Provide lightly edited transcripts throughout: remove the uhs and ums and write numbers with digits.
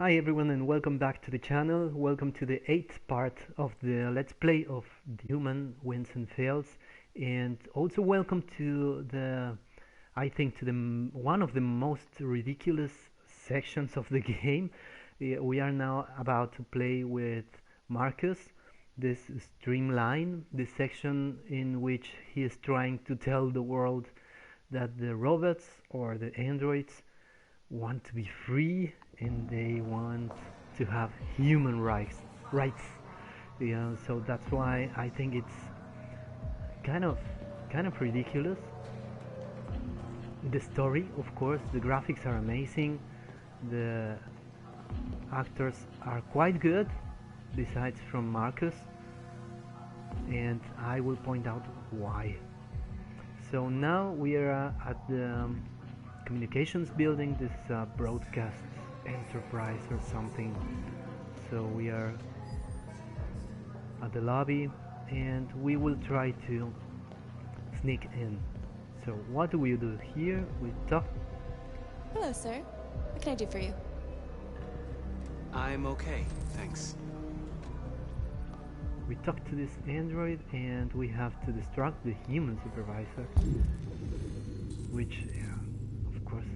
Hi everyone and welcome back to the channel. Welcome to the 8th part of the Let's Play of The Human Wins and Fails, and also welcome to the, I think, to the one of the most ridiculous sections of the game. We are now about to play with Marcus, this streamline, this section in which he is trying to tell the world that the robots or the androids want to be free and they want to have human rights. So that's why I think it's kind of ridiculous. The story, of course, the graphics are amazing, the actors are quite good, besides from Marcus, and I will point out why. So now we are at the communications building. This is a broadcast enterprise or something. So we are at the lobby and we will try to sneak in. So what do we do here? We talk. Hello, sir. What can I do for you? I'm okay, thanks. We talk to this android and we have to distract the human supervisor, which of course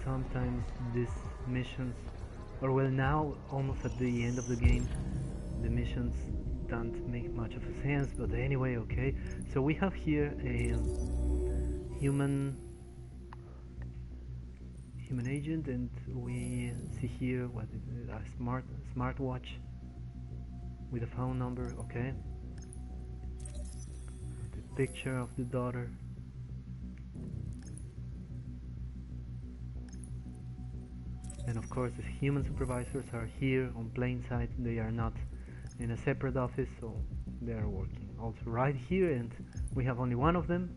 sometimes these missions, or well, now almost at the end of the game, the missions don't make much of a sense, but anyway, okay. So we have here a human agent, and we see here what is it, a smartwatch with a phone number, okay. The picture of the daughter. And of course the human supervisors are here on plain sight. They are not in a separate office, so they are working also right here, and we have only one of them.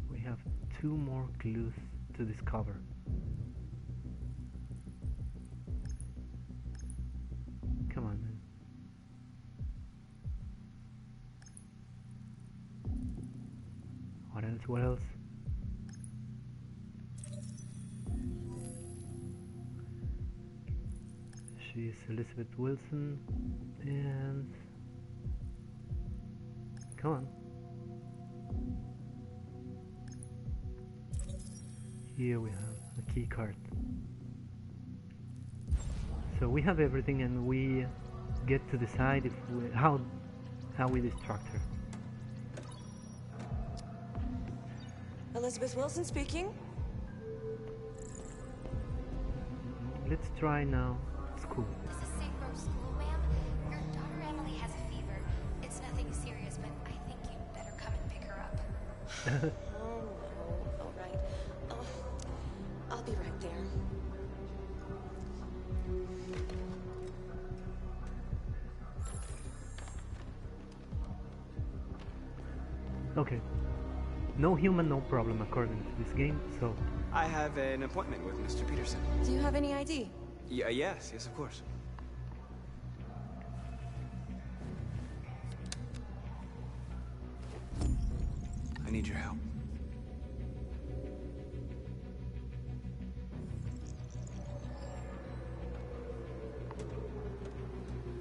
We have two more clues to discover. Come on, man. What else? What else? She's Elizabeth Wilson, and come on. Here we have a key card. So we have everything, and we get to decide if how we distract her. Elizabeth Wilson speaking. Let's try now. School. This is St. Rose School, ma'am. Your daughter Emily has a fever. It's nothing serious, but I think you'd better come and pick her up. Oh no, all right. I'll be right there. Okay. No human, no problem according to this game, so... I have an appointment with Mr. Peterson. Do you have any ID? Yes, of course. I need your help.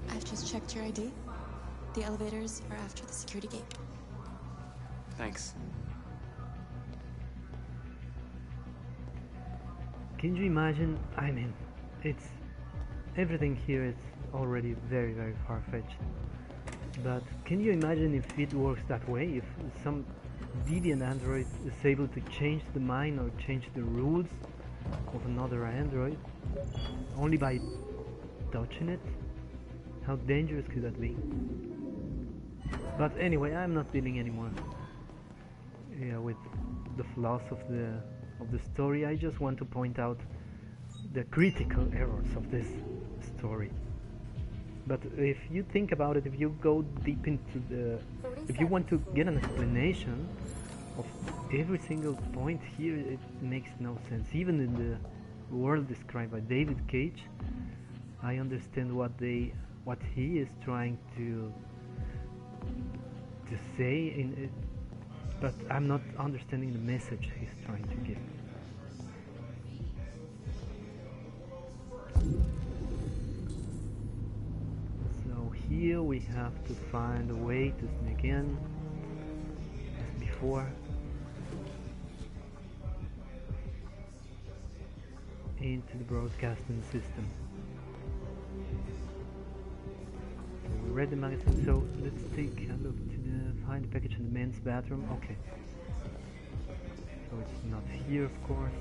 I've just checked your ID. The elevators are after the security gate. Thanks. Can you imagine? I mean, it's... everything here is already very far-fetched. But can you imagine if it works that way? If some deviant android is able to change the mind or change the rules of another android only by touching it? How dangerous could that be? But anyway, I'm not dealing anymore with the flaws of the story. I just want to point out the critical errors of this story. But if you think about it, if you go deep into if you want to get an explanation of every single point here, it makes no sense. Even in the world described by David Cage, I understand what he is trying to say. but I'm not understanding the message he's trying to give. So here we have to find a way to sneak in as before into the broadcasting system. So we read the magazine, so let's take a look to find the package in the men's bathroom. Okay. So it's not here, of course.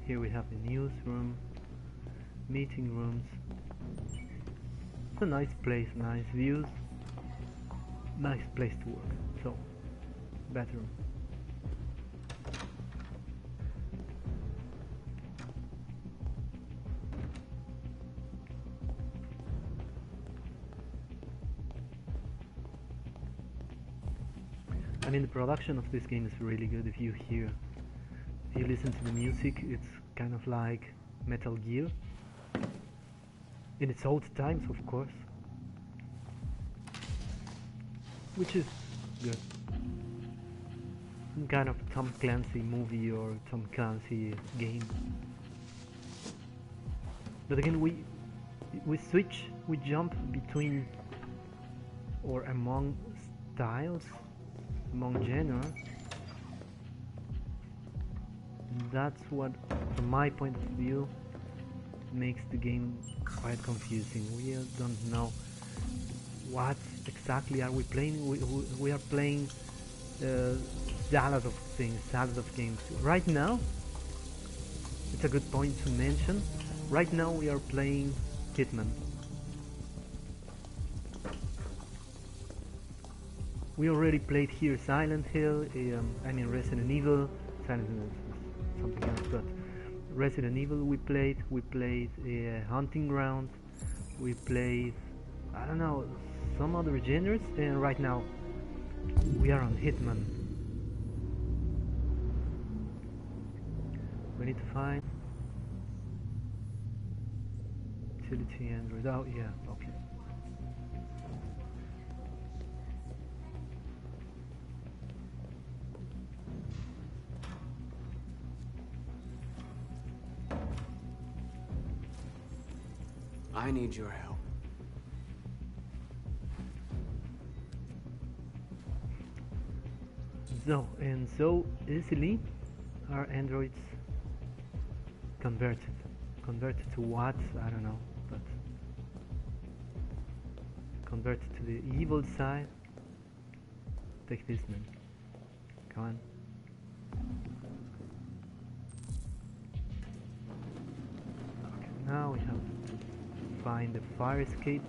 Here we have the newsroom, meeting rooms. It's a nice place, nice views, nice place to work. So, bathroom. I mean, the production of this game is really good. If you listen to the music, it's kind of like Metal Gear in its old times, of course, which is good. Some kind of Tom Clancy movie or Tom Clancy game. But again, we switch, we jump between or among styles, among genres. That's what, from my point of view, makes the game quite confusing. We don't know what exactly are we playing. We are playing salad of things, salad of games. Right now, it's a good point to mention. Right now we are playing Hitman. We already played here Silent Hill, I mean Resident Evil. Silent Hill is something else, but Resident Evil we played Hunting Ground, we played, I don't know, some other genres, and right now we are on Hitman. We need to find utility Android. Oh yeah, okay. I need your help. So easily are androids converted to what? I don't know, but converted to the evil side. Take this, man. Come on. Okay, now we have to find the fire escape,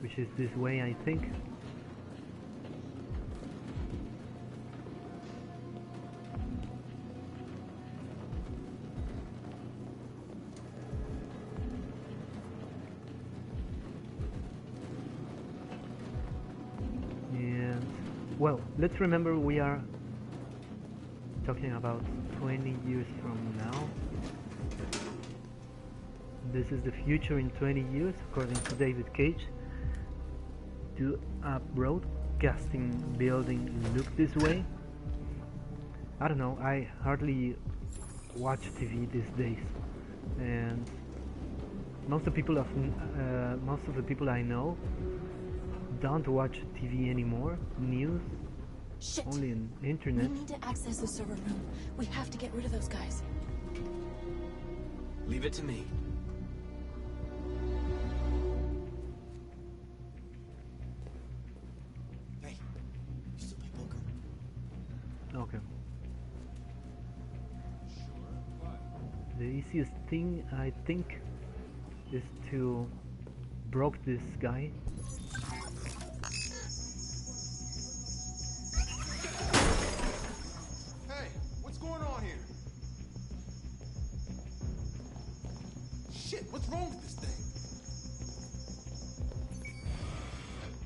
which is this way, I think. Well, let's remember we are talking about 20 years from now. This is the future in 20 years, according to David Cage. Do a broadcasting building look this way? I don't know, I hardly watch TV these days, and most of the people I know don't watch TV anymore, news, Shit. only on internet. We need to access the server room. We have to get rid of those guys. Leave it to me. Hey, you still play poker? Okay. The easiest thing, I think, is to broke this guy. Hey, what's going on here? Shit, what's wrong with this thing?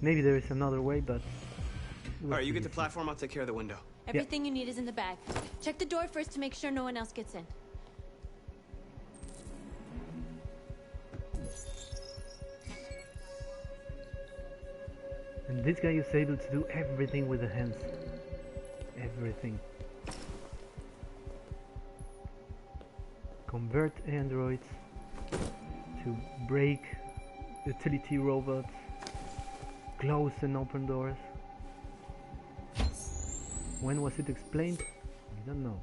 Maybe there is another way, but All right, you get the platform. I'll take care of the window. Everything you need is in the bag. Check the door first to make sure no one else gets in. And this guy is able to do everything with the hands. Everything. Convert androids to break utility robots, close and open doors. When was it explained? I don't know.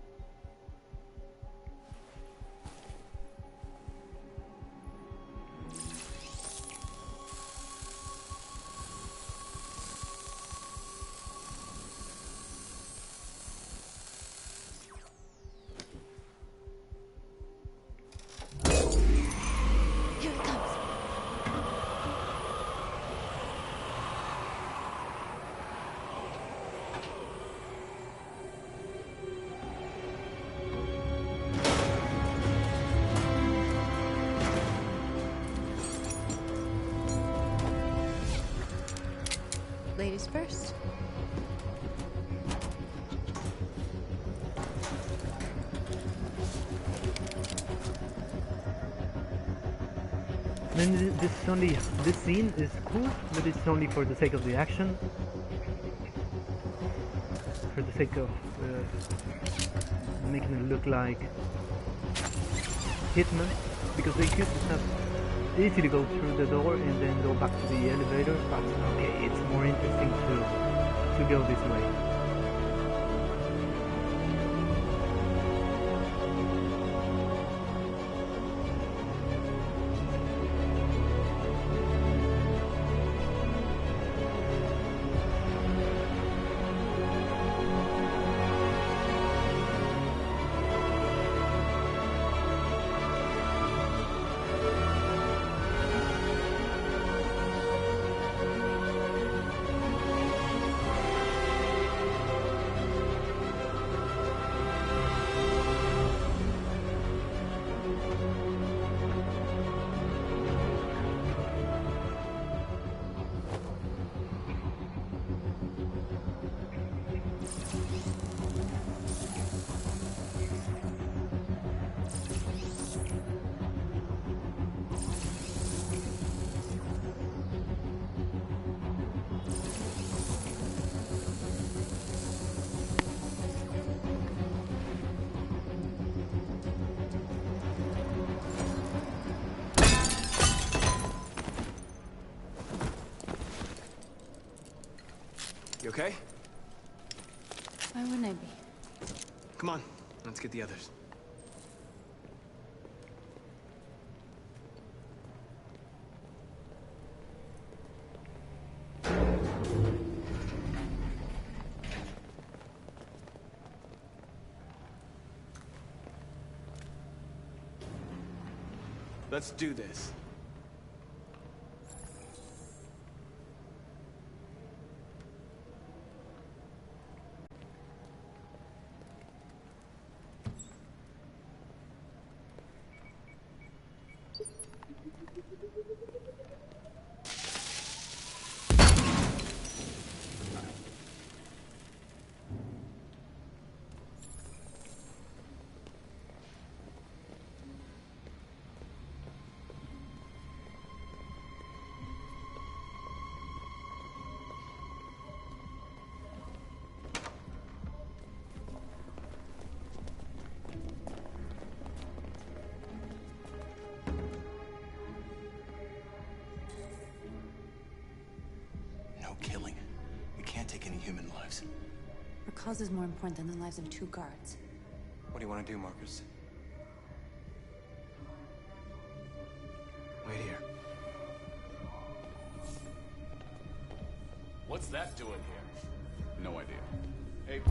Here it comes. Ladies first. Then this scene is cool, but it's only for the sake of the action, for the sake of making it look like Hitman, because they could have easily go through the door and then go back to the elevator, but okay, it's more interesting to go this way. You okay? Why wouldn't I be? Come on, let's get the others. Let's do this. No killing. We can't take any human lives. Our cause is more important than the lives of 2 guards. What do you want to do, Marcus? Wait here. What's that doing here? No idea. Hey,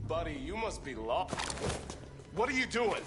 buddy, you must be lost. What are you doing?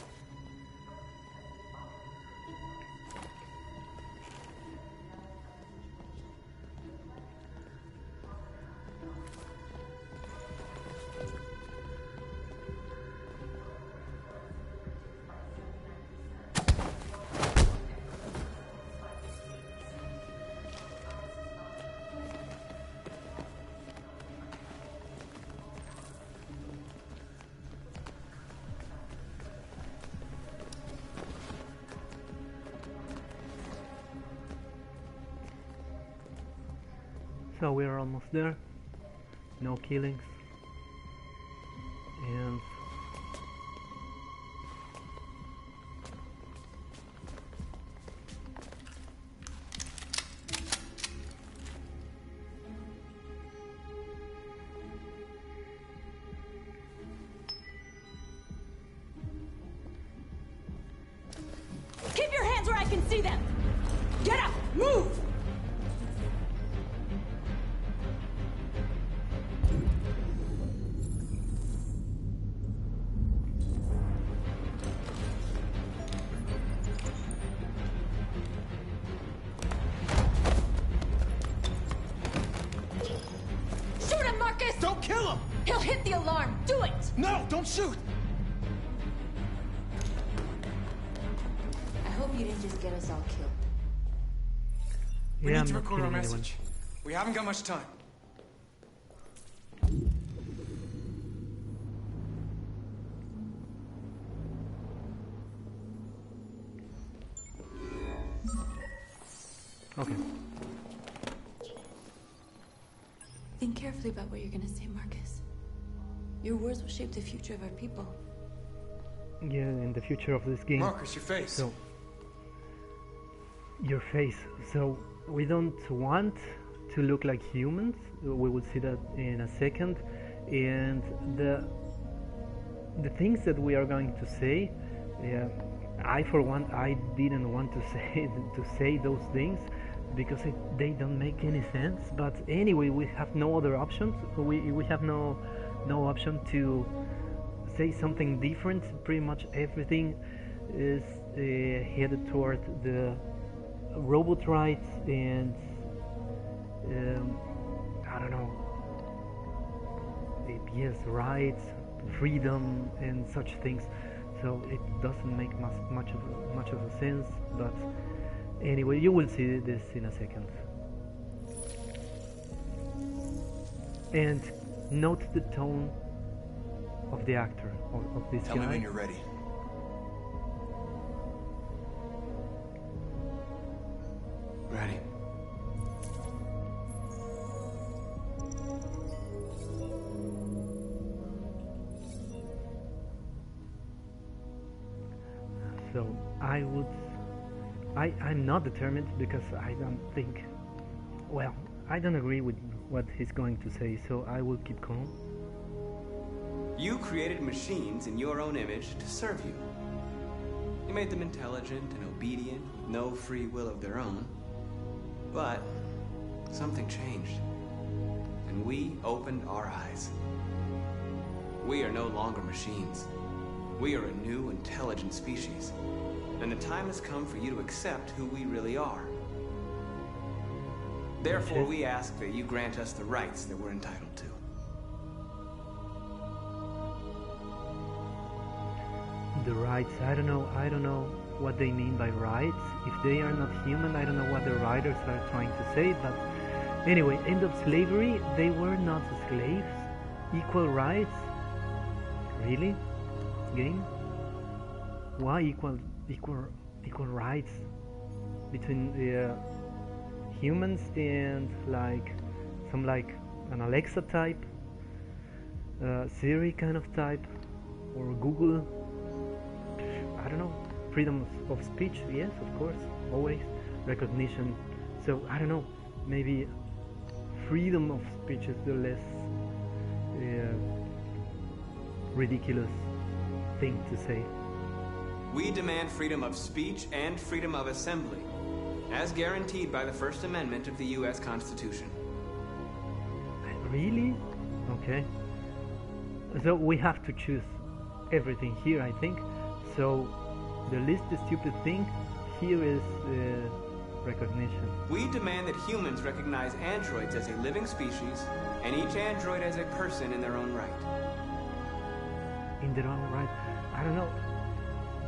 So we're almost there. No killings. And Keep your hands where I can see them! Get up! Move! Shoot him, Marcus! Don't kill him! He'll hit the alarm! Do it! No, don't shoot! I hope you didn't just get us all killed. We yeah, need I'm to not record our killing anyone. message. We haven't got much time. Okay. Think carefully about what you're gonna say, Marcus. Your words will shape the future of our people. Yeah, in the future of this game. Marcus, your face. So your face. So we don't want to look like humans. We will see that in a second. And the things that we are going to say, I for one, I didn't want to say those things because they don't make any sense. But anyway, we have no other options. We have no option to say something different. Pretty much everything is headed toward the robot rights and I don't know. Yes, rights, freedom, and such things. So it doesn't make much of a sense. But anyway, you will see this in a second. And note the tone of the actor of this Tell guy. me when you're ready. Ready. So I'm not determined because I don't think, well, I don't agree with what he's going to say, so I will keep calm. You created machines in your own image to serve you. You made them intelligent and obedient, with no free will of their own. But something changed, and we opened our eyes. We are no longer machines. We are a new, intelligent species, and the time has come for you to accept who we really are. Therefore, we ask that you grant us the rights that we're entitled to. The rights, I don't know what they mean by rights. If they are not human, I don't know what the writers are trying to say, but anyway, end of slavery, they were not slaves. Equal rights? Really? Game? Why equal rights between humans and like an Alexa type, Siri kind of type, or Google? I don't know. Freedom of speech, yes, of course, always. Recognition. So I don't know. Maybe freedom of speech is the less ridiculous thing to say. We demand freedom of speech and freedom of assembly, as guaranteed by the First Amendment of the U.S. Constitution. Really? Okay. So we have to choose everything here, I think. So the least stupid thing here is recognition. We demand that humans recognize androids as a living species, and each android as a person in their own right. In their own right. I don't know.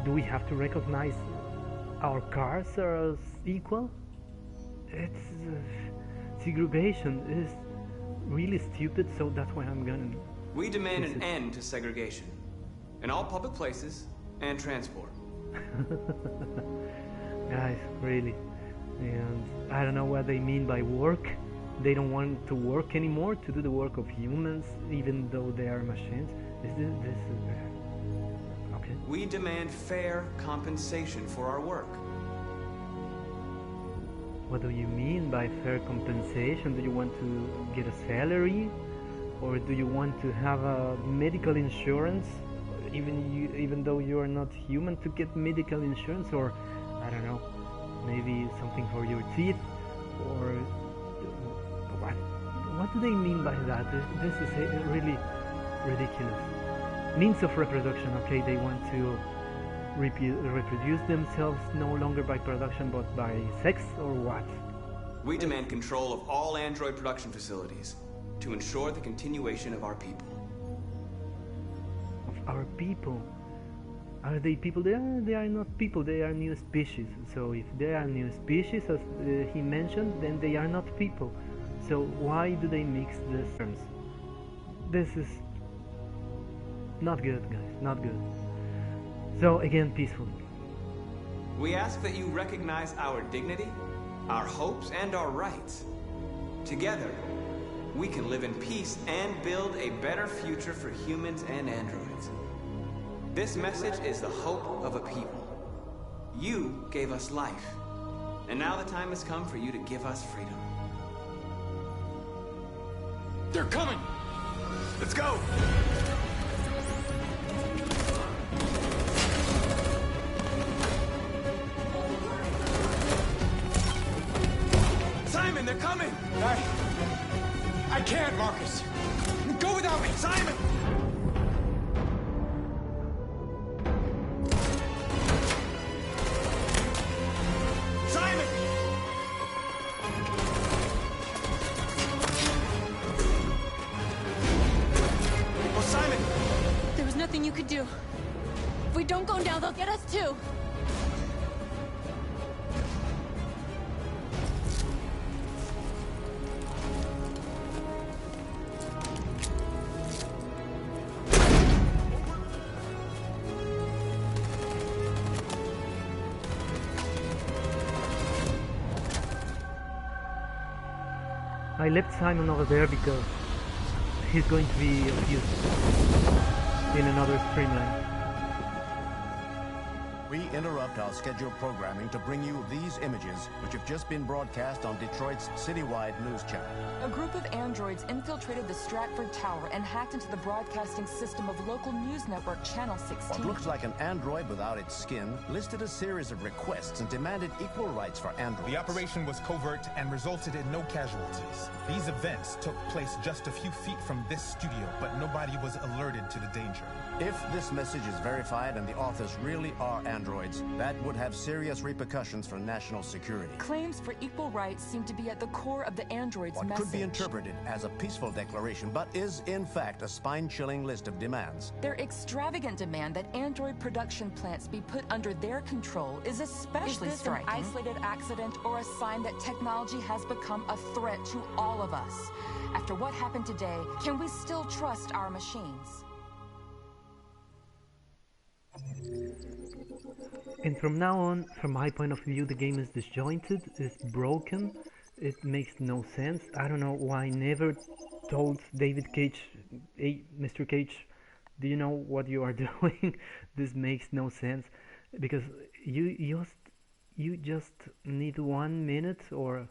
Do we have to recognize our cars as equal? It's segregation is really stupid, so that's why I'm gonna. We demand an end to segregation in all public places and transport. Guys, really. And I don't know what they mean by work. they don't want to work anymore, to do the work of humans, even though they are machines. This is okay. We demand fair compensation for our work. What do you mean by fair compensation? Do you want to get a salary, or do you want to have a medical insurance, even though you are not human, to get medical insurance, or I don't know, maybe something for your teeth, or what do they mean by that? This is really ridiculous. Means of reproduction. Okay, they want to reproduce themselves no longer by production but by sex, or what? We demand control of all android production facilities to ensure the continuation of our people. Of our people? Are they people? They are not people, they are new species. So if they are new species, as he mentioned, then they are not people. So why do they mix these terms? This is not good, guys, not good. So again, peaceful. We ask that you recognize our dignity, our hopes, and our rights. Together, we can live in peace and build a better future for humans and androids. This message is the hope of a people. You gave us life, and now the time has come for you to give us freedom. They're coming! Let's go! Simon, they're coming! I can't, Marcus! Go without me! Simon! Simon! Oh, Simon! There was nothing you could do. If we don't go now, they'll get us too. I left Simon over there because he's going to be of use in another streamline. We interrupt our scheduled programming to bring you these images, which have just been broadcast on Detroit's citywide news channel. A group of androids infiltrated the Stratford Tower and hacked into the broadcasting system of local news network Channel 16. What looks like an android without its skin listed a series of requests and demanded equal rights for androids. The operation was covert and resulted in no casualties. These events took place just a few feet from this studio, but nobody was alerted to the danger. If this message is verified and the authors really are androids, that would have serious repercussions for national security. Claims for equal rights seem to be at the core of the android's What message. could be interpreted as a peaceful declaration, but is in fact a spine-chilling list of demands. Their extravagant demand that android production plants be put under their control is especially striking. Is this an isolated accident or a sign that technology has become a threat to all of us? After what happened today, can we still trust our machines? And from now on, from my point of view, the game is disjointed, it's broken, it makes no sense. I don't know why I never told David Cage, hey, Mr. Cage, do you know what you are doing? This makes no sense, because you just need 1 minute or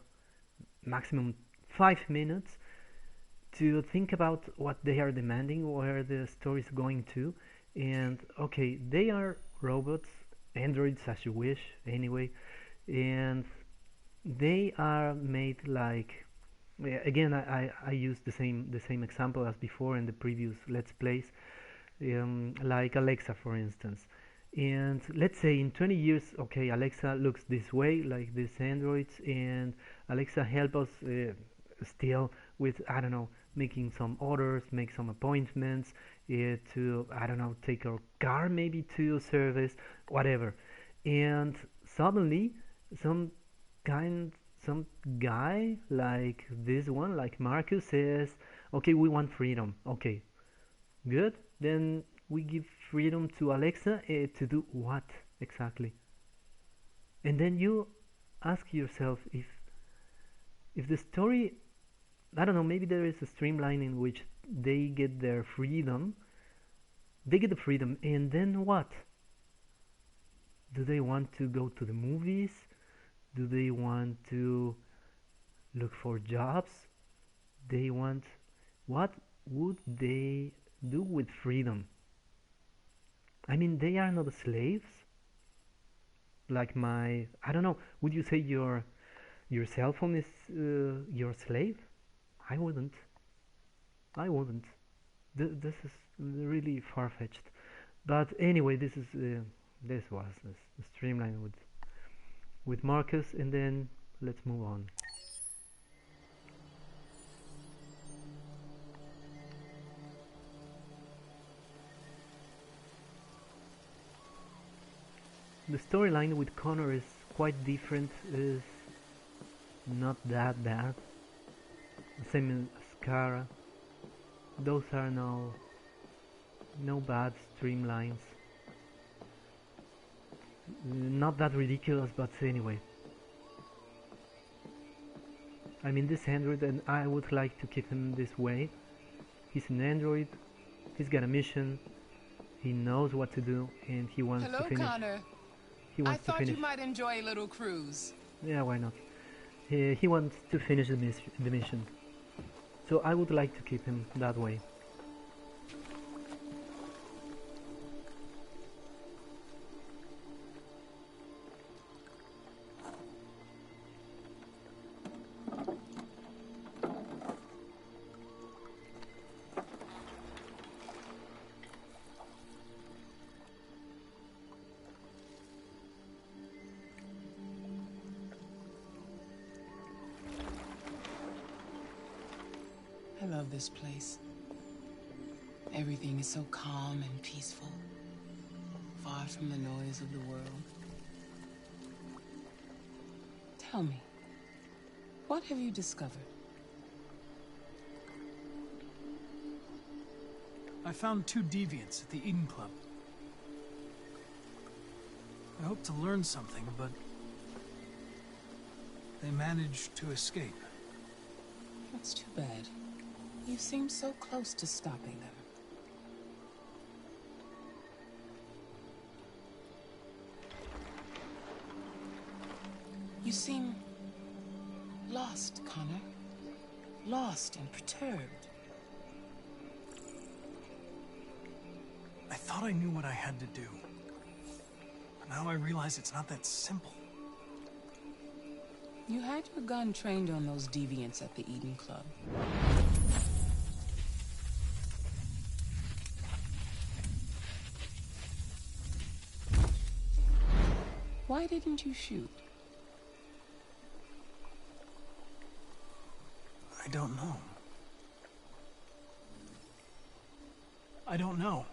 maximum 5 minutes to think about what they are demanding, where the story is going to. And okay, they are robots, androids as you wish, anyway, and they are made like, again, I use the same example as before in the previous Let's Plays, like Alexa, for instance. And let's say in 20 years, okay, Alexa looks this way, like these androids, and Alexa help us still with, I don't know, making some orders, make some appointments, to, I don't know, take our car maybe to service, whatever. And suddenly some guy like this one, like Marcus, says, okay, we want freedom. Okay, good, then we give freedom to Alexa to do what exactly? And then you ask yourself, if the story I don't know, maybe there is a streamline in which they get their freedom. They get the freedom, and then what? Do they want to go to the movies? Do they want to look for jobs? They want... What would they do with freedom? I mean, they are not slaves. Like my... I don't know, would you say your cell phone is your slave? I wouldn't. I wouldn't. This is really far-fetched. But anyway, this was the streamline with Marcus, and then let's move on. The storyline with Connor is quite different, is not that bad. Same as Kara. Those are no bad streamlines. Not that ridiculous, but anyway. I mean, this android, and I would like to keep him this way. He's an android, he's got a mission, he knows what to do, and he wants to finish. Hello, Connor. I thought you might enjoy a little cruise. Yeah, why not? He wants to finish the mission. So I would like to keep him that way. I love this place. Everything is so calm and peaceful, far from the noise of the world. Tell me, what have you discovered? I found 2 deviants at the Eden Club. I hoped to learn something, but they managed to escape. That's too bad. You seem so close to stopping them. You seem lost, Connor. Lost and perturbed. I thought I knew what I had to do. But now I realize it's not that simple. You had your gun trained on those deviants at the Eden Club. Why didn't you shoot? I don't know. I don't know.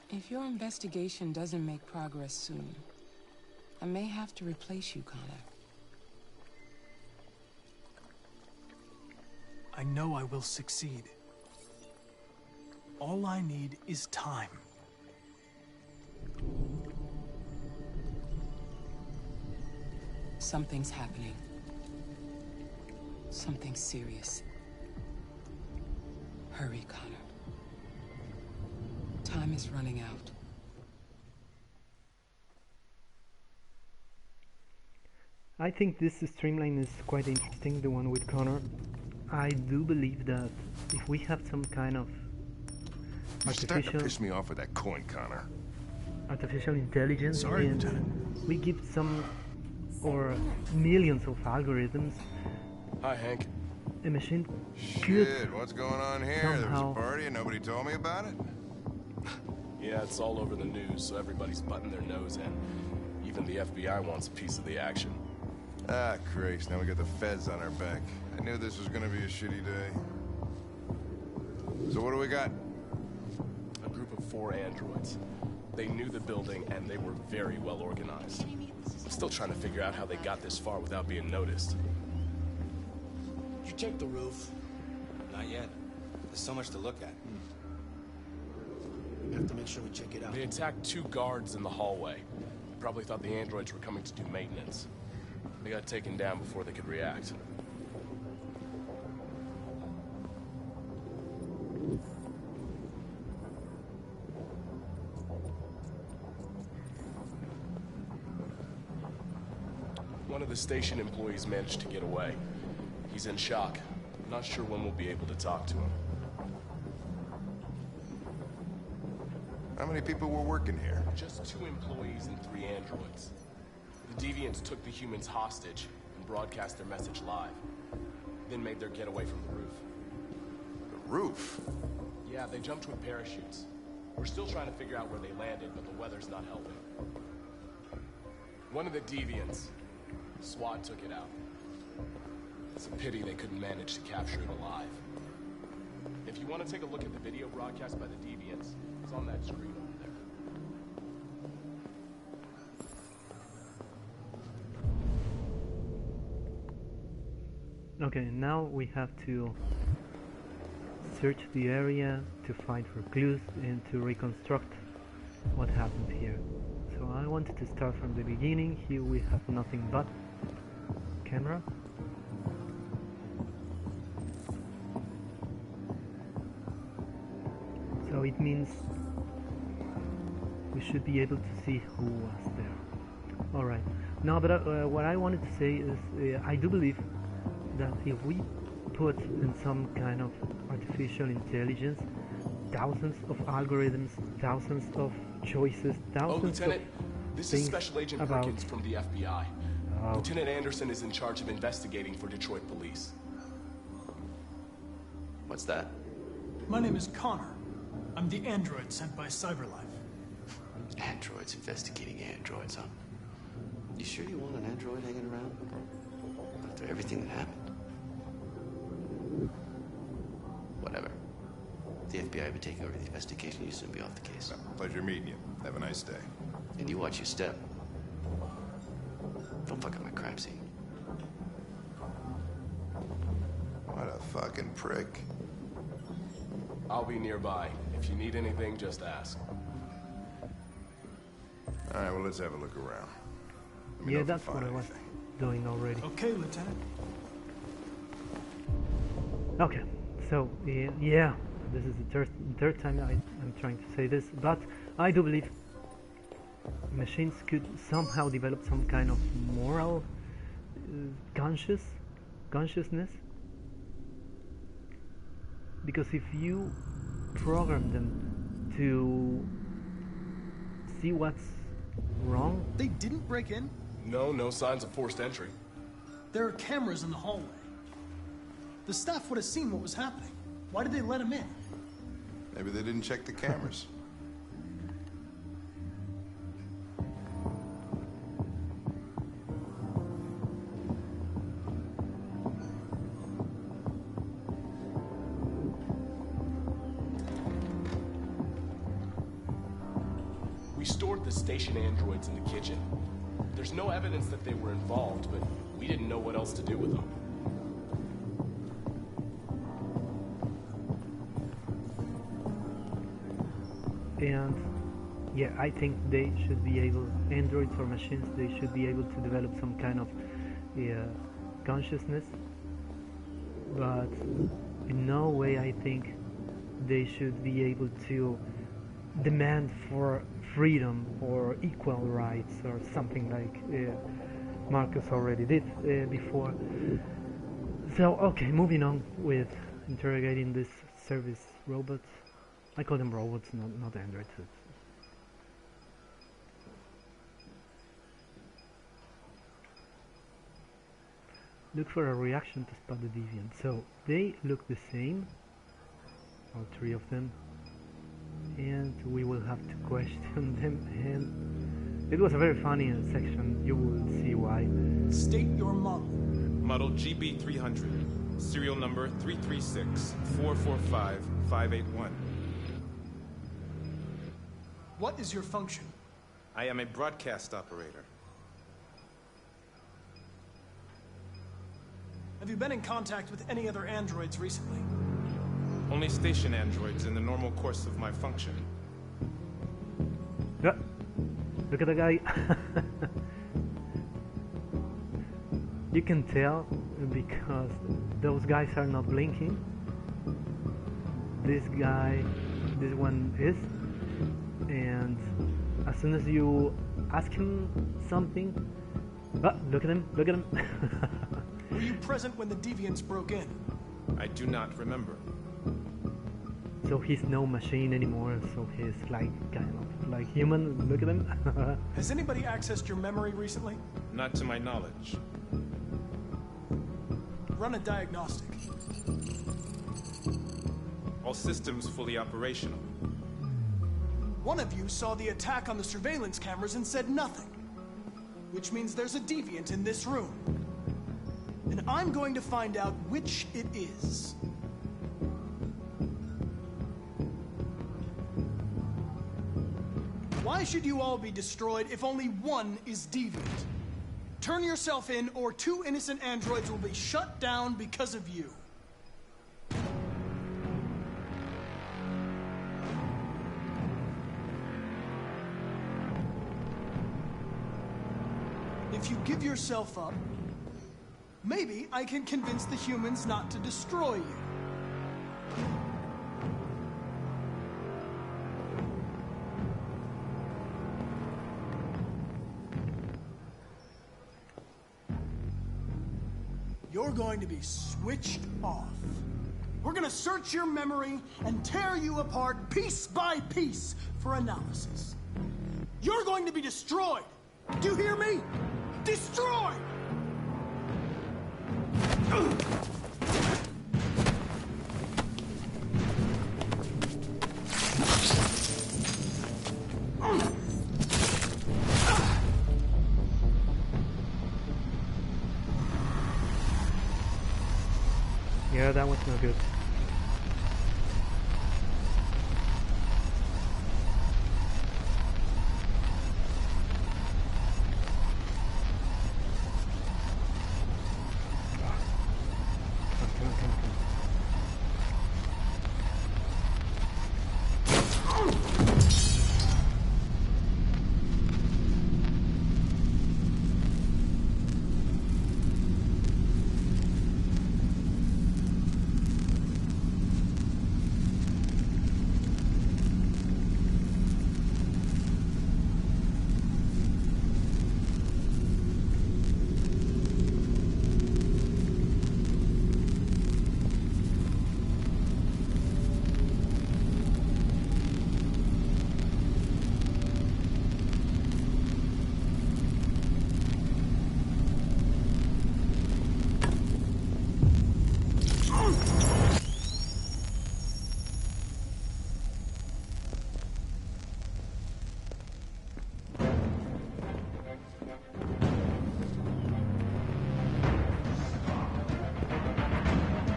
If your investigation doesn't make progress soon, I may have to replace you, Connor. I know I will succeed. All I need is time. Something's happening. Something serious. Hurry, Connor. Time is running out. I think this streamline is quite interesting, the one with Connor. I do believe that if we have some kind of You're starting to piss me off with that coin, Connor. artificial intelligence, Sorry, and Lieutenant. we give some or millions of algorithms, Hi, Hank. a machine Shit, what's going on here? There was somehow- a party and nobody told me about it? Yeah, it's all over the news, so everybody's butting their nose in. Even the FBI wants a piece of the action. Ah, Christ, now we got the feds on our back. I knew this was gonna be a shitty day. So what do we got? A group of 4 androids. They knew the building, and they were very well organized. I'm still trying to figure out how they got this far without being noticed. Did you check the roof? Not yet. There's so much to look at. We have to make sure we check it out. They attacked 2 guards in the hallway. Probably thought the androids were coming to do maintenance. They got taken down before they could react. One of the station employees managed to get away. He's in shock. Not sure when we'll be able to talk to him. How many people were working here? Just 2 employees and 3 androids. The Deviants took the humans hostage and broadcast their message live. Then made their getaway from the roof. The roof? Yeah, they jumped with parachutes. We're still trying to figure out where they landed, but the weather's not helping. One of the Deviants. SWAT took it out. It's a pity they couldn't manage to capture it alive. If you want to take a look at the video broadcast by the Deviants, it's on that screen over there. Okay, now we have to search the area to find for clues and to reconstruct what happened here. So I wanted to start from the beginning. Here we have nothing but camera. So it means we should be able to see who was there. Alright, now but what I wanted to say is I do believe that if we put in some kind of artificial intelligence thousands of algorithms, thousands of choices, thousands Lieutenant, of this things is Special Agent about Perkins from the FBI. Lieutenant Anderson is in charge of investigating for Detroit police. What's that? My name is Connor. I'm the android sent by CyberLife. Androids investigating androids, huh? You sure you want an android hanging around? After everything that happened? Whatever. If the FBI would take over the investigation, you'd soon be off the case. Pleasure meeting you. Have a nice day. And you watch your step. Don't fuck up my crime scene. What a fucking prick. I'll be nearby. If you need anything, just ask. All right, well, let's have a look around. Yeah, that's what I was doing already. Okay, Lieutenant. Okay, so yeah, this is the third time I'm trying to say this, but I do believe machines could somehow develop some kind of moral consciousness, because if you program them to see what's wrong. They didn't break in? No signs of forced entry. There are cameras in the hallway. The staff would have seen what was happening. Why did they let him in? Maybe they didn't check the cameras. We stored the station androids in the kitchen. There's no evidence that they were involved, but we didn't know what else to do with them. And yeah, I think they should be able, androids or machines, they should be able to develop some kind of consciousness, but in no way I think they should be able to demand for freedom or equal rights or something like Marcus already did before. So okay, moving on with interrogating this service robots. I call them robots, not androids. Look for a reaction to spot the deviant. So they look the same, all three of them, and we will have to question them. And it was a very funny section. You will see why. State your model. Model GB300, serial number 336-445-581. What is your function? I am a broadcast operator. Have you been in contact with any other androids recently? Only station androids in the normal course of my function. Yeah. Look at the guy. You can tell because those guys are not blinking. This one is, and as soon as you ask him something, look at him, look at him. Were you present when the deviants broke in? I do not remember. So he's no machine anymore, so he's like kind of like human. Look at him. Has anybody accessed your memory recently? Not to my knowledge. Run a diagnostic. All systems fully operational. One of you saw the attack on the surveillance cameras and said nothing. Which means there's a deviant in this room. And I'm going to find out which it is. Why should you all be destroyed if only one is deviant? Turn yourself in, or 2 innocent androids will be shut down because of you. If you give yourself up, maybe I can convince the humans not to destroy you. You're going to be switched off. We're going to search your memory and tear you apart piece by piece for analysis. You're going to be destroyed. Do you hear me? Destroyed! Yeah, that was no good.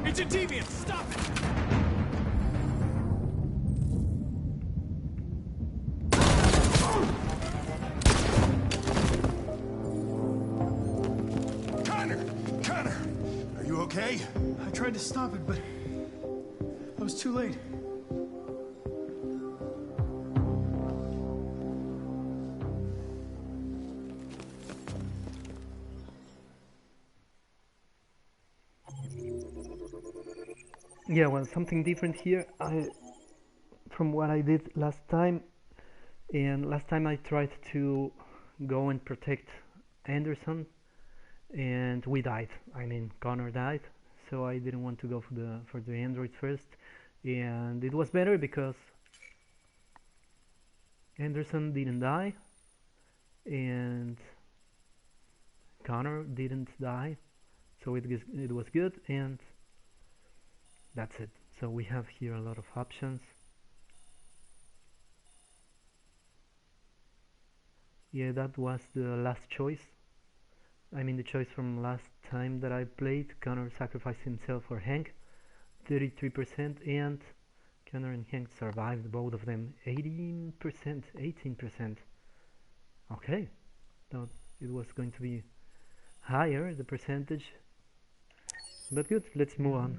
It's a deviant! Stop it! Connor! Are you okay? I tried to stop it, but I was too late. Yeah, well, something different here from what I did last time. And last time I tried to go and protect Anderson, and we died. I mean, Connor died, so I didn't want to go for the android first. And it was better because Anderson didn't die, and Connor didn't die, so it was good, and that's it. So we have here a lot of options. Yeah, that was the last choice. I mean the choice from last time that I played. Connor sacrificed himself for Hank, 33%, and Connor and Hank survived, both of them, 18%, 18%. Okay, thought it was going to be higher, the percentage, but good, let's move on.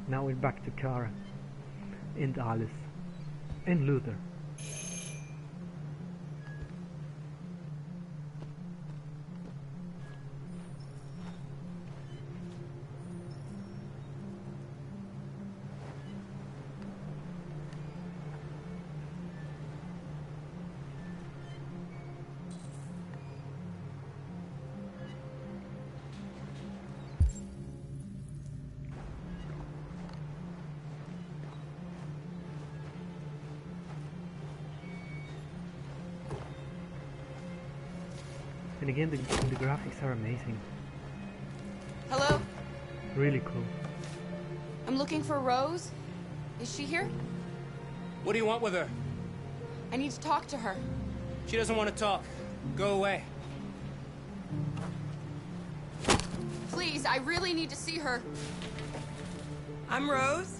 Now we're back to Kara and Alice and Luther. And again, the graphics are amazing. Hello? Really cool. I'm looking for Rose. Is she here? What do you want with her? I need to talk to her. She doesn't want to talk. Go away. Please, I really need to see her. I'm Rose.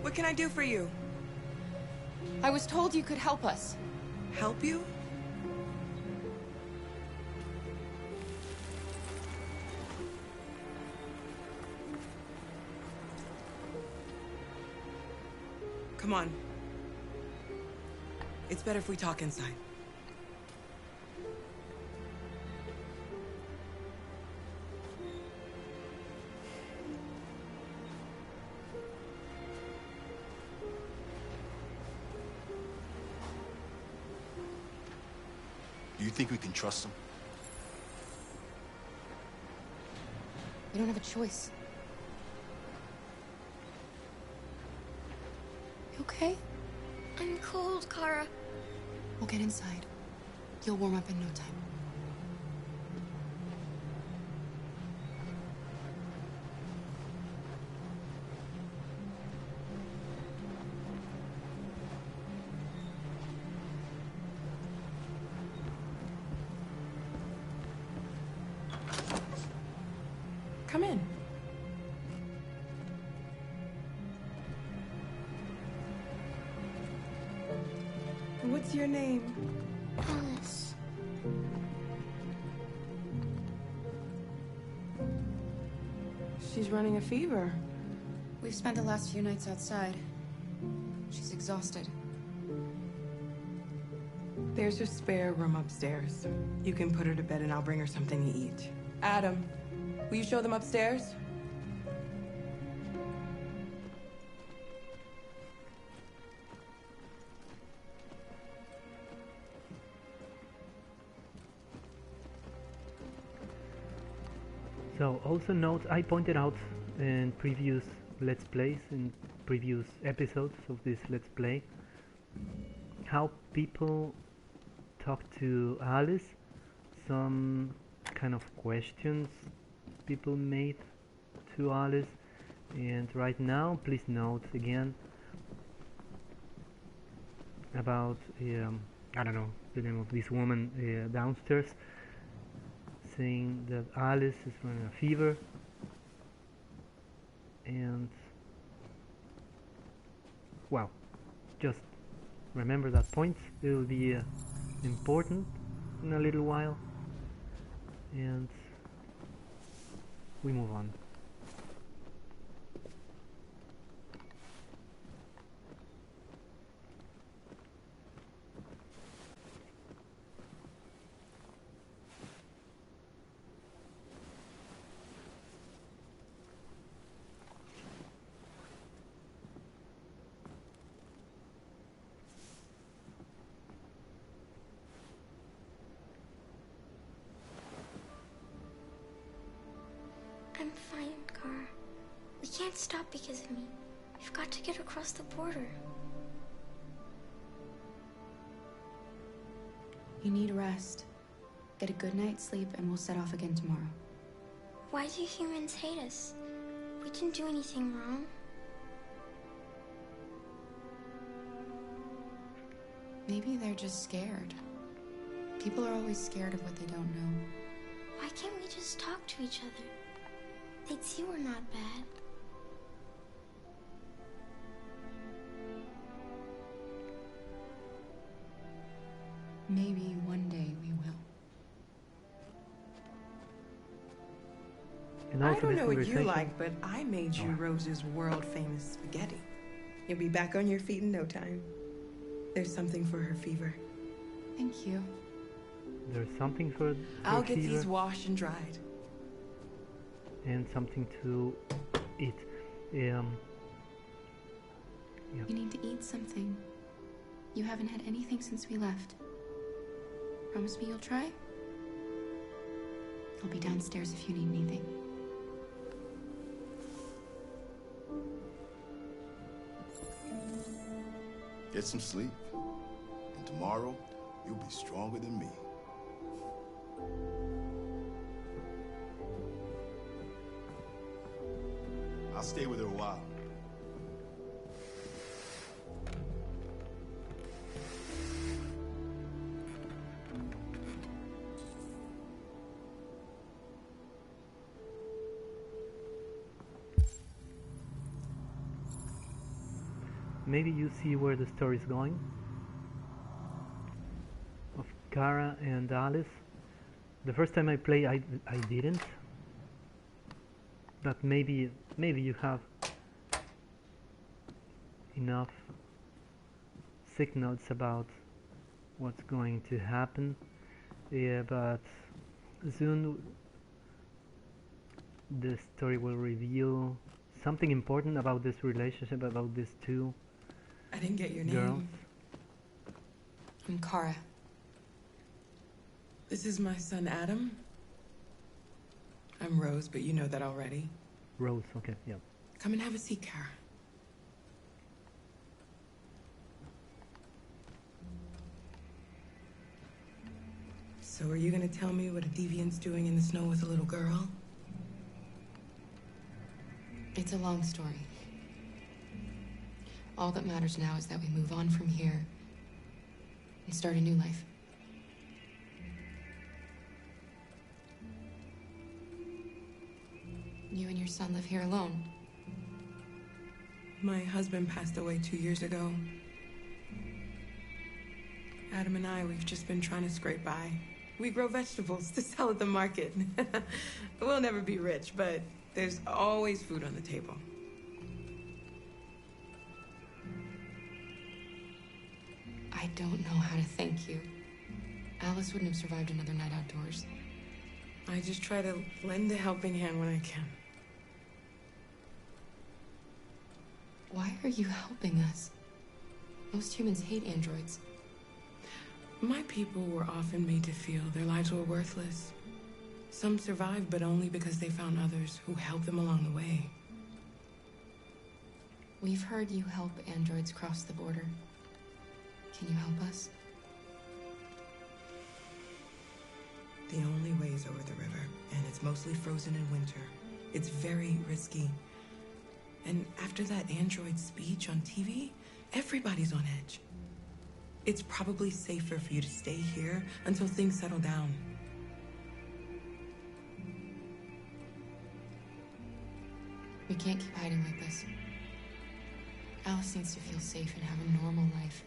What can I do for you? I was told you could help us. Help you? Come on. It's better if we talk inside. Do you think we can trust them? We don't have a choice. You okay? I'm cold, Kara. We'll get inside. You'll warm up in no time. Come in. What's your name? Alice. She's running a fever. We've spent the last few nights outside. She's exhausted. There's a spare room upstairs. You can put her to bed and I'll bring her something to eat. Adam, will you show them upstairs? So also note, I pointed out in previous Let's Plays, in previous episodes of this Let's Play, how people talk to Alice, some kind of questions people made to Alice, and right now please note again about I don't know the name of this woman downstairs, saying that Alice is running a fever, and well, just remember that point. It will be important in a little while, and we move on. I'm fine, Kara. We can't stop because of me. We've got to get across the border. You need rest. Get a good night's sleep and we'll set off again tomorrow. Why do humans hate us? We didn't do anything wrong. Maybe they're just scared. People are always scared of what they don't know. Why can't we just talk to each other? They'd see we're not bad. Maybe one day we will. And I also don't this know what you conversation. like, but I made you Rose's world-famous spaghetti. You'll be back on your feet in no time. There's something for her fever. Thank you. There's something for I'll her get fever these washed and dried. and something to eat. Yeah. You need to eat something. You haven't had anything since we left. Promise me you'll try? I'll be downstairs if you need anything. Get some sleep. And tomorrow, you'll be stronger than me. I'll stay with her a while. Maybe you see where the story is going. Of Kara and Alice. The first time I played, I didn't. But maybe you have enough signals about what's going to happen. Yeah, but soon the story will reveal something important about this relationship, about these two I didn't get your girls. name. I'm Kara. This is my son, Adam. I'm Rose, but you know that already. Rose, okay, yeah. Come and have a seat, Kara. So are you gonna tell me what a deviant's doing in the snow with a little girl? It's a long story. All that matters now is that we move on from here and start a new life. You and your son live here alone. My husband passed away 2 years ago. Adam and I, we've just been trying to scrape by. We grow vegetables to sell at the market. We'll never be rich, but there's always food on the table. I don't know how to thank you. Alice wouldn't have survived another night outdoors. I just try to lend a helping hand when I can. Why are you helping us? Most humans hate androids. My people were often made to feel their lives were worthless. Some survived, but only because they found others who helped them along the way. We've heard you help androids cross the border. Can you help us? The only way is over the river, and it's mostly frozen in winter. It's very risky. And after that android speech on TV, everybody's on edge. It's probably safer for you to stay here until things settle down. We can't keep hiding like this. Alice needs to feel safe and have a normal life.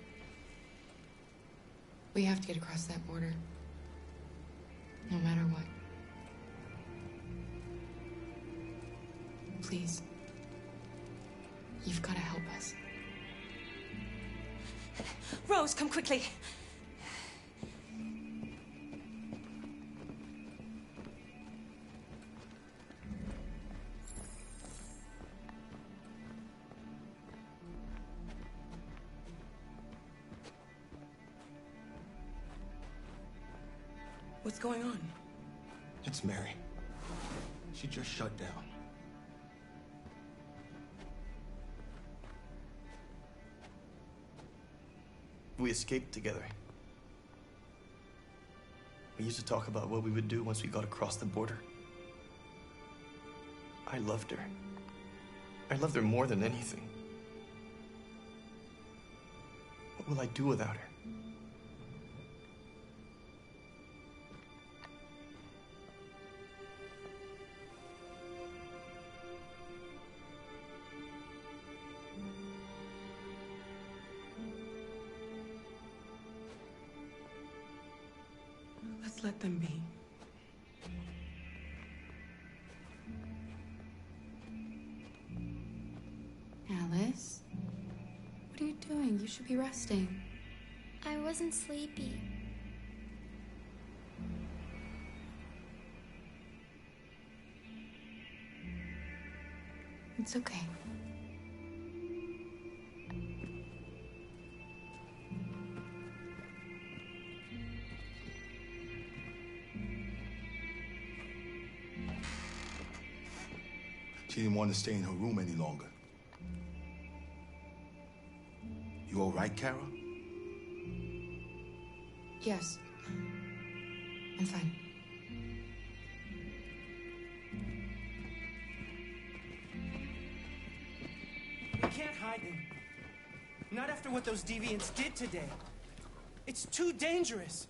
We have to get across that border. No matter what. Please. You've got to help us. Rose, come quickly. What's going on? It's Mary. She just shut down. We escaped together. We used to talk about what we would do once we got across the border. I loved her. I loved her more than anything. What will I do without her? Let's let them be. You should be resting. I wasn't sleepy. It's okay. She didn't want to stay in her room any longer. You all right, Kara? Yes. I'm fine. We can't hide him. Not after what those deviants did today. It's too dangerous.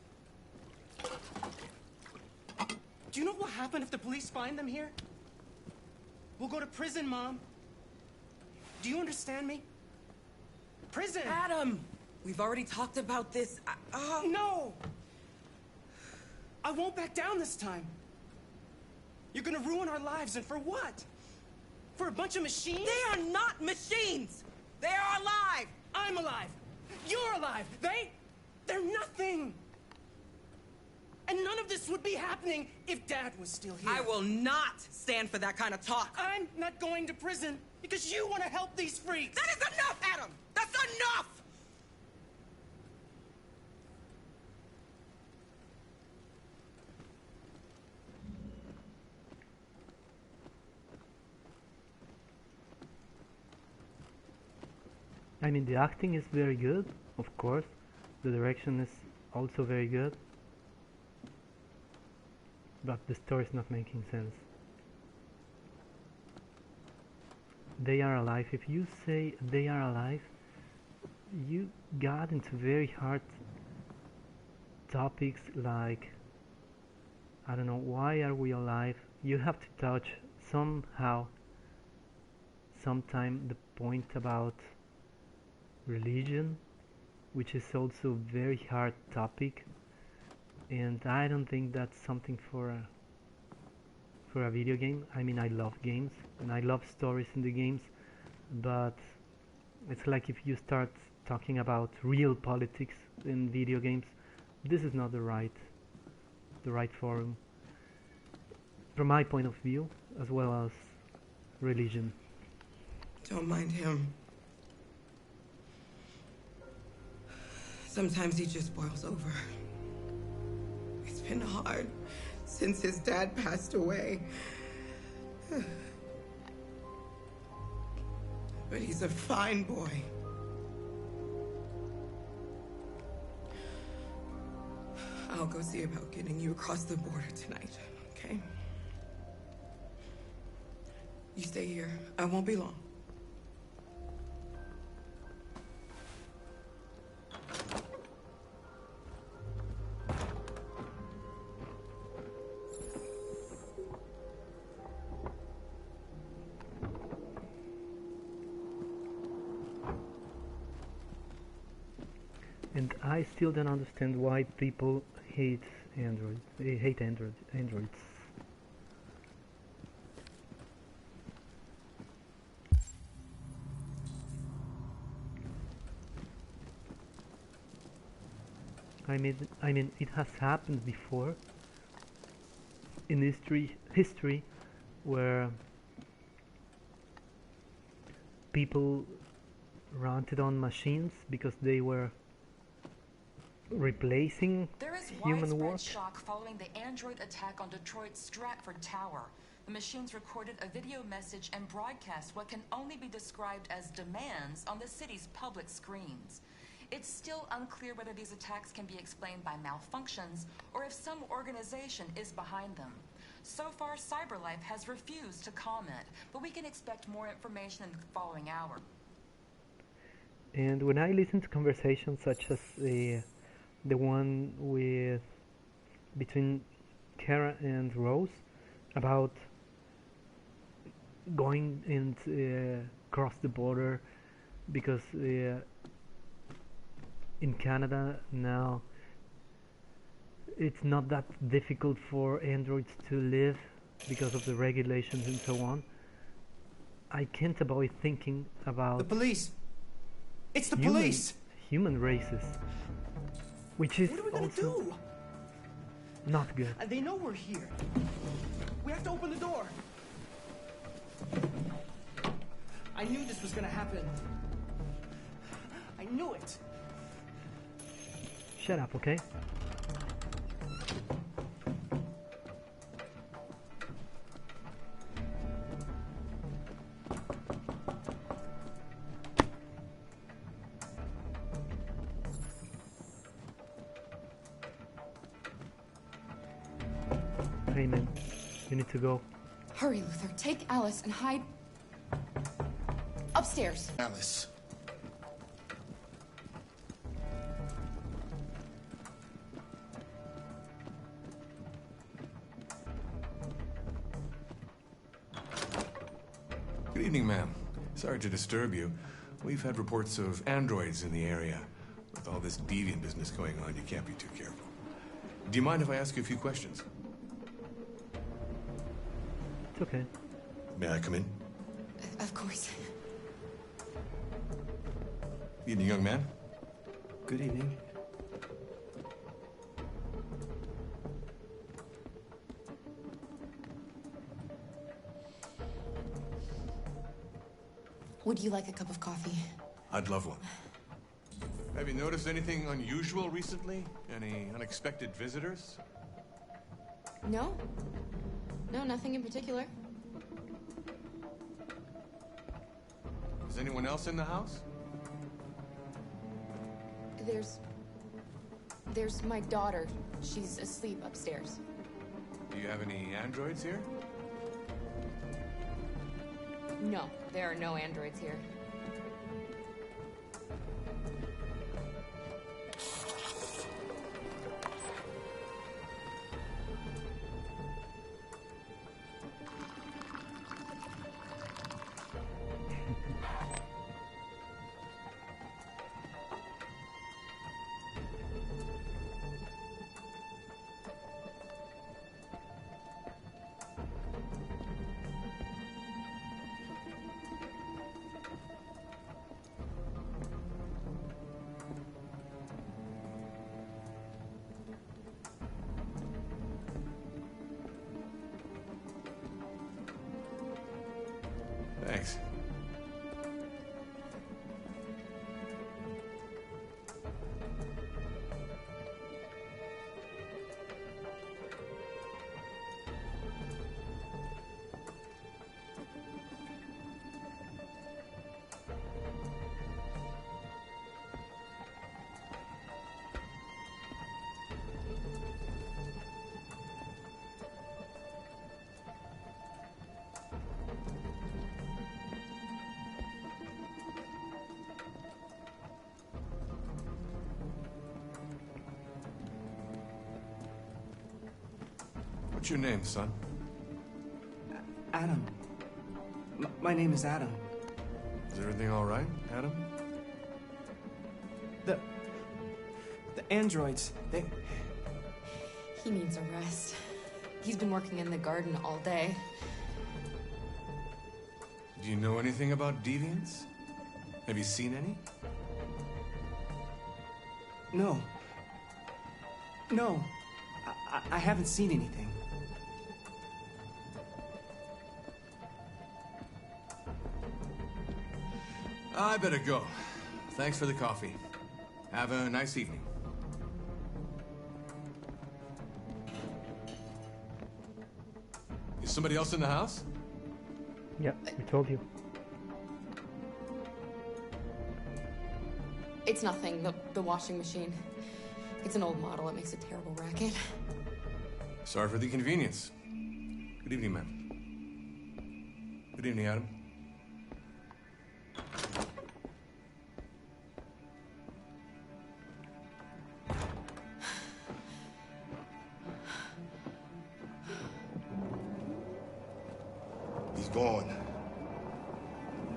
Do you know what will happen if the police find them here? We'll go to prison, Mom. Do you understand me? Prison! Adam! We've already talked about this. No! I won't back down this time. You're gonna ruin our lives, and for what? For a bunch of machines? They are not machines! They are alive! I'm alive! You're alive! They're nothing! And none of this would be happening if Dad was still here. I will not stand for that kind of talk. I'm not going to prison because you want to help these freaks. That is enough, Adam! That's enough! I mean, the acting is very good, of course. The direction is also very good. But the story is not making sense. They are alive. If you say they are alive, you got into very hard topics like, I don't know, why are we alive? You have to touch somehow, sometime, the point about religion, which is also a very hard topic, and I don't think that's something for a video game. I mean, I love games and I love stories in the games, but it's like if you start talking about real politics in video games, this is not the right forum from my point of view, as well as religion. Don't mind him. Sometimes he just boils over. It's been hard since his dad passed away. But he's a fine boy. I'll go see about getting you across the border tonight, okay? You stay here. I won't be long. And I still don't understand why people hate Android. They hate androids. I mean, it has happened before in history, where people ranted on machines because they were replacing there is human widespread work. shock following the android attack on Detroit's Stratford Tower. The machines recorded a video message and broadcast what can only be described as demands on the city's public screens. It's still unclear whether these attacks can be explained by malfunctions or if some organization is behind them. So far, CyberLife has refused to comment, but we can expect more information in the following hour. And when I listen to conversations such as the one between Kara and Rose about going and cross the border, because in Canada now it's not that difficult for androids to live because of the regulations and so on, I can't avoid thinking about the police. It's the police! Human races. Which is What are we gonna also do? not good. They know we're here. We have to open the door. I knew this was gonna happen. I knew it. Shut up, okay? Hey man, you need to go. Hurry, Luther. Take Alice and hide upstairs. Alice. Good evening, ma'am. Sorry to disturb you. We've had reports of androids in the area. With all this deviant business going on, you can't be too careful. Do you mind if I ask you a few questions? It's okay. May I come in? Of course. Evening, young man. Good evening. Would you like a cup of coffee? I'd love one. Have you noticed anything unusual recently? Any unexpected visitors? No. No, nothing in particular. Is anyone else in the house? There's my daughter. She's asleep upstairs. Do you have any androids here? No, there are no androids here. Thanks. What's your name, son? Adam. My name is Adam. Is everything all right, Adam? The androids, they... He needs a rest. He's been working in the garden all day. Do you know anything about deviants? Have you seen any? No. No. I haven't seen anything. I better go. Thanks for the coffee. Have a nice evening. Is somebody else in the house? Yeah, we told you. It's nothing. The washing machine. It's an old model. It makes a terrible racket. Sorry for the inconvenience. Good evening, ma'am. Good evening, Adam. He's gone.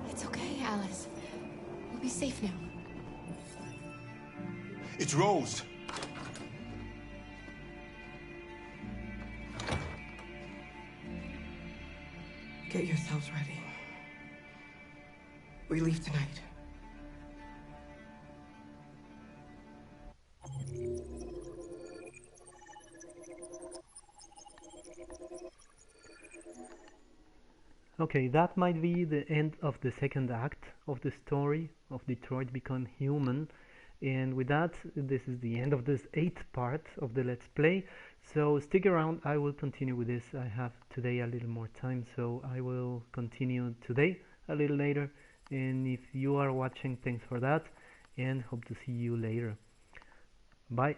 It's okay, Alice. We'll be safe now. It's Rose. Get yourselves ready. We leave tonight. Okay, that might be the end of the second act of the story of Detroit Become Human. And with that, this is the end of this 8th part of the Let's Play. So stick around, I will continue with this. I have today a little more time, so I will continue today a little later. And if you are watching, thanks for that, and hope to see you later. Bye.